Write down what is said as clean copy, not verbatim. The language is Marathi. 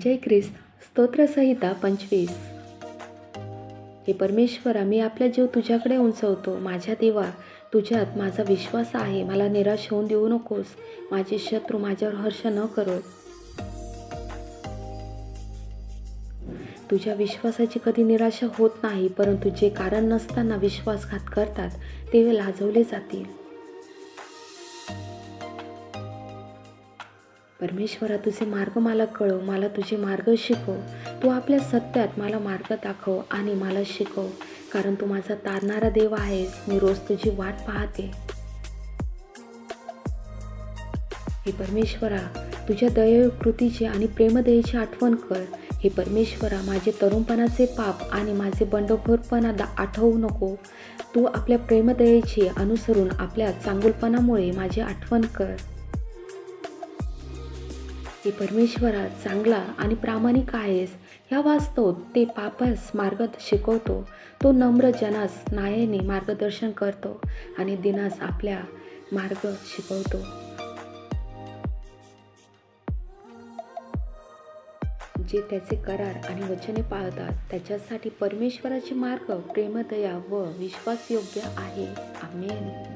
जय ख्रिस्त. स्तोत्रसंहिता 25. हे परमेश्वरा, मी आपला जीव तुझ्याकडे उंचवतो. माझ्या देवा, तुझ्यात माझा विश्वास आहे. मला निराश होऊन देऊ नकोस. माझे शत्रू माझ्यावर हर्ष न करो. तुझ्या विश्वासाची कधी निराशा होत नाही, परंतु जे कारण नसताना विश्वासघात करतात ते लाजवले जातील. परमेश्वरा, तुझे मार्ग मला कळव. मला तुझे मार्ग शिकव. तू आपल्या सत्यात मला मार्ग दाखव आणि मला शिकव, कारण तू माझा तारणारा देव आहेस. मी रोज तुझी वाट पाहते. हे परमेश्वरा, तुझ्या दयेय कृतीची आणि प्रेमदयेची आठवण कर. हे परमेश्वरा, माझे तरुणपणाचे पाप आणि माझे बंडखोरपणा आठवू नको. तू आपल्या प्रेमदयेची अनुसरून आपल्या चांगुलपणामुळे माझी आठवण कर. हे परमेश्वरा, चांगला आणि प्रामाणिक आहेस. ह्या वास्तव ते पापास मार्ग शिकवतो. तो नम्र जनास न्यायाने मार्गदर्शन करतो आणि दिनास आपल्या मार्ग शिकवतो. जे त्याचे करार आणि वचने पाळतात त्याच्यासाठी परमेश्वराचे मार्ग प्रेमदया व विश्वासयोग्य आहे. आमेन.